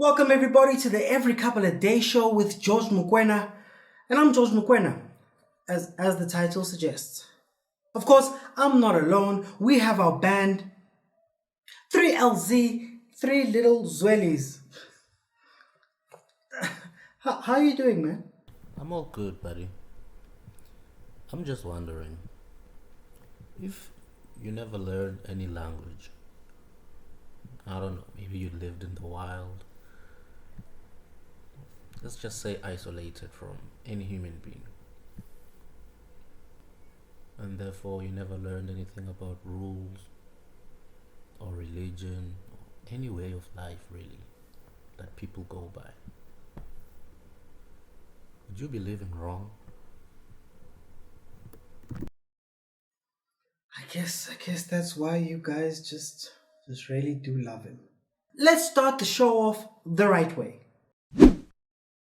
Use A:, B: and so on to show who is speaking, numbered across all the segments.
A: Welcome everybody to the Every Couple of Day show with George Mokoena. And I'm George Mokoena, as the title suggests. Of course, I'm not alone. We have our band, 3LZ, Three Little Zwelis. How are you doing, man?
B: I'm all good, buddy. I'm just wondering, if you never learned any language, I don't know, maybe you lived in the wild, let's just say isolated from any human being, and therefore you never learned anything about rules or religion or any way of life really that people go by, would you be living wrong?
A: I guess that's why you guys just really do love him. Let's start the show off the right way.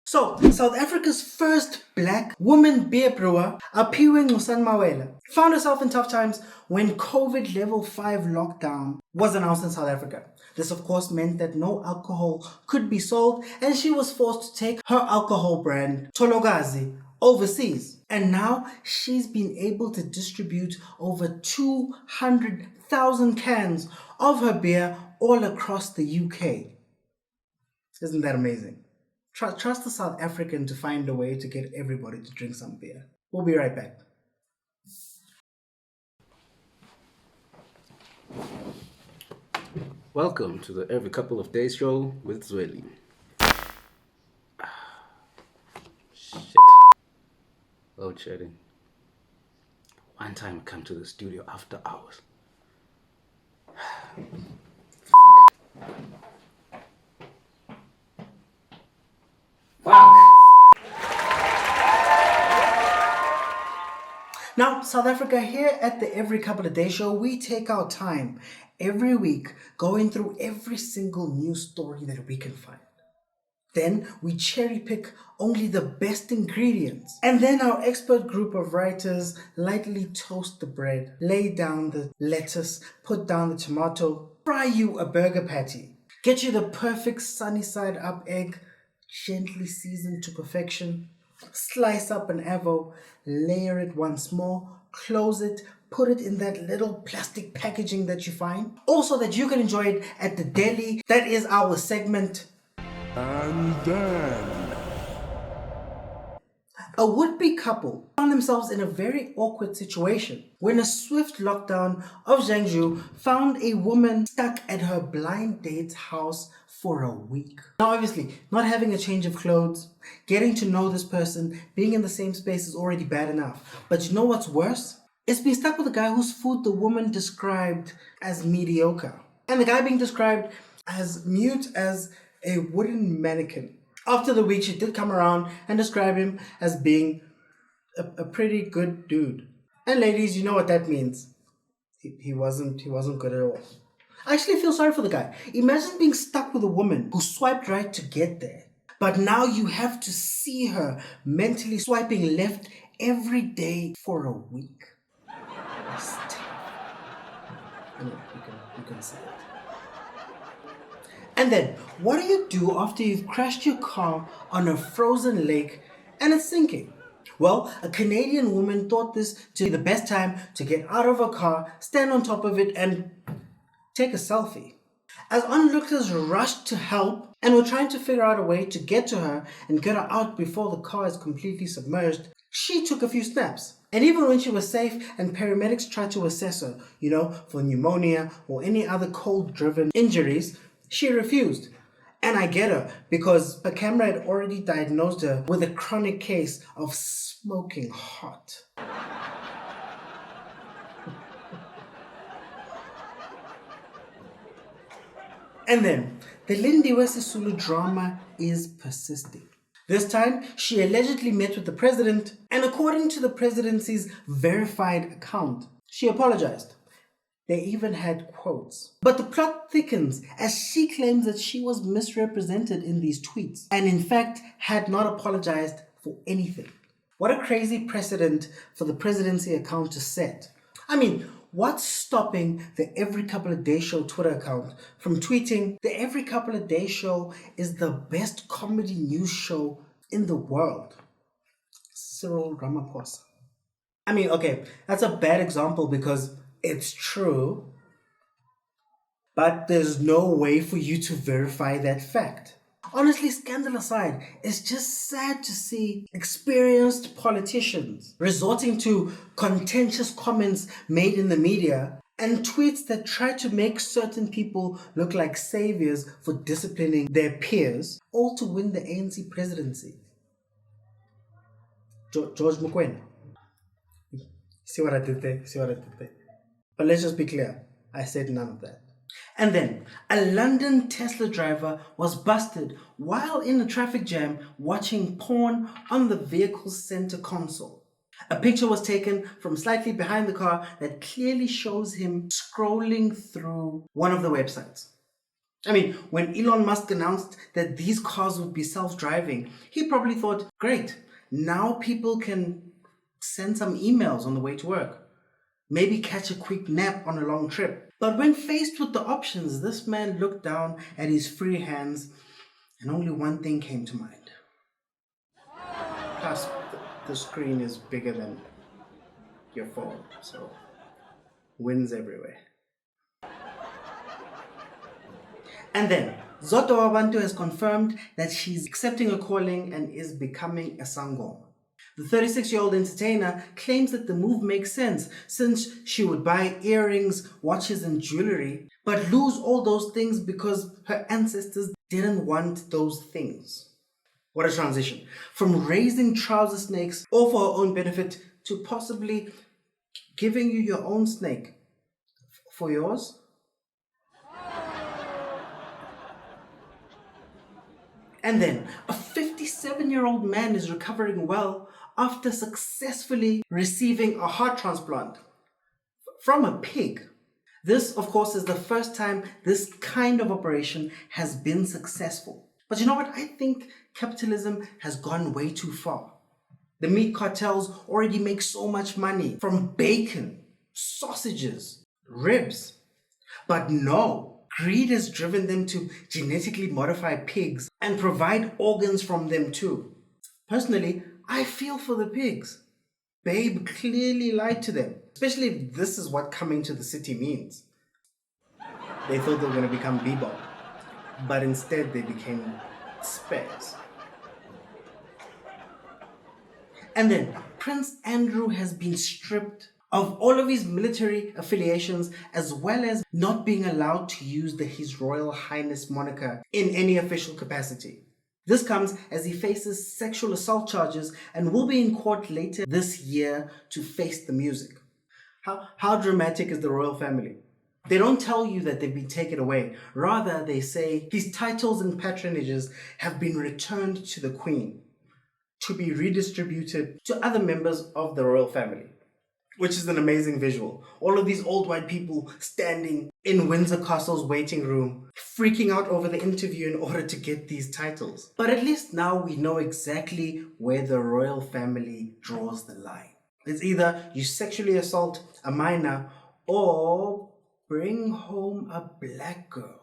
A: So, South Africa's first black woman beer brewer, Aphiwe Mawela, found herself in tough times when COVID level 5 lockdown was announced in South Africa. This of course meant that no alcohol could be sold and she was forced to take her alcohol brand, Tolokazi, overseas. And now she's been able to distribute over 200,000 cans of her beer all across the UK. Isn't that amazing? Trust the South African to find a way to get everybody to drink some beer. We'll be right back.
C: Welcome to the Every Couple of Days show with Zweli. Shit. Load shedding. One time I come to the studio after hours. Fuck.
A: Now, South Africa, here at the Every Couple of Days show, we take our time every week going through every single news story that we can find. Then we cherry pick only the best ingredients. And then our expert group of writers lightly toast the bread, lay down the lettuce, put down the tomato, fry you a burger patty, get you the perfect sunny side up egg, gently seasoned to perfection, slice up an avo, layer it once more, close it, put it in that little plastic packaging that you find, also that you can enjoy it at the deli. That is our segment.
D: And then
A: A would-be couple found themselves in a very awkward situation when a swift lockdown of Zhengzhou found a woman stuck at her blind date's house for a week. Now obviously, not having a change of clothes, getting to know this person, being in the same space is already bad enough. But you know what's worse? It's being stuck with a guy whose food the woman described as mediocre. And the guy being described as mute as a wooden mannequin. After the week, she did come around and describe him as being a pretty good dude. And ladies, you know what that means. He wasn't good at all. I actually feel sorry for the guy. Imagine being stuck with a woman who swiped right to get there. But now you have to see her mentally swiping left every day for a week. That's tough. Anyway, you can say it. And then, what do you do after you've crashed your car on a frozen lake and it's sinking? Well, a Canadian woman thought this to be the best time to get out of her car, stand on top of it, and take a selfie. As onlookers rushed to help and were trying to figure out a way to get to her and get her out before the car is completely submerged, she took a few snaps. And even when she was safe and paramedics tried to assess her, for pneumonia or any other cold-driven injuries, she refused. And I get her, because her camera had already diagnosed her with a chronic case of smoking hot. And then, the Lindiwe Sisulu drama is persisting. This time, she allegedly met with the president, and according to the presidency's verified account, she apologized. They even had quotes. But the plot thickens as she claims that she was misrepresented in these tweets and in fact had not apologized for anything. What a crazy precedent for the presidency account to set. I mean, what's stopping the Every Couple of Days Show Twitter account from tweeting, "The Every Couple of Days Show is the best comedy news show in the world"? Cyril Ramaphosa. I mean, okay, that's a bad example because it's true, but there's no way for you to verify that fact. Honestly, scandal aside, it's just sad to see experienced politicians resorting to contentious comments made in the media and tweets that try to make certain people look like saviors for disciplining their peers, all to win the ANC presidency. George Mokoena. See what I did there? But let's just be clear, I said none of that. And then, a London Tesla driver was busted while in a traffic jam watching porn on the vehicle's center console. A picture was taken from slightly behind the car that clearly shows him scrolling through one of the websites. I mean, when Elon Musk announced that these cars would be self-driving, he probably thought, great, now people can send some emails on the way to work. Maybe catch a quick nap on a long trip. But when faced with the options, this man looked down at his free hands and only one thing came to mind. Plus, the screen is bigger than your phone, so wins everywhere. And then, Zodwa Bantu has confirmed that she's accepting a calling and is becoming a iSangoma. The 36-year-old entertainer claims that the move makes sense since she would buy earrings, watches and jewelry, but lose all those things because her ancestors didn't want those things. What a transition. From raising trouser snakes all for her own benefit to possibly giving you your own snake for yours. And then, a 57-year-old man is recovering well after successfully receiving a heart transplant from a pig. This, of course, is the first time this kind of operation has been successful. But you know what? I think capitalism has gone way too far. The meat cartels already make so much money from bacon, sausages, ribs. But no, greed has driven them to genetically modify pigs and provide organs from them too. Personally, I feel for the pigs. Babe clearly lied to them, especially if this is what coming to the city means. They thought they were going to become bebop, but instead they became spares. And then Prince Andrew has been stripped of all of his military affiliations, as well as not being allowed to use the His Royal Highness moniker in any official capacity. This comes as he faces sexual assault charges and will be in court later this year to face the music. How dramatic is the royal family? They don't tell you that they've been taken away. Rather, they say his titles and patronages have been returned to the Queen to be redistributed to other members of the royal family, which is an amazing visual. All of these old white people standing in Windsor Castle's waiting room, freaking out over the interview in order to get these titles. But at least now we know exactly where the royal family draws the line. It's either you sexually assault a minor or bring home a black girl.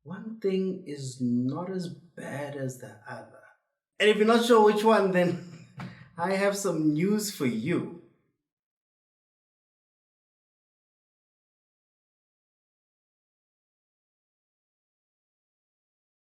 A: One thing is not as bad as the other. And if you're not sure which one, then I have some news for you.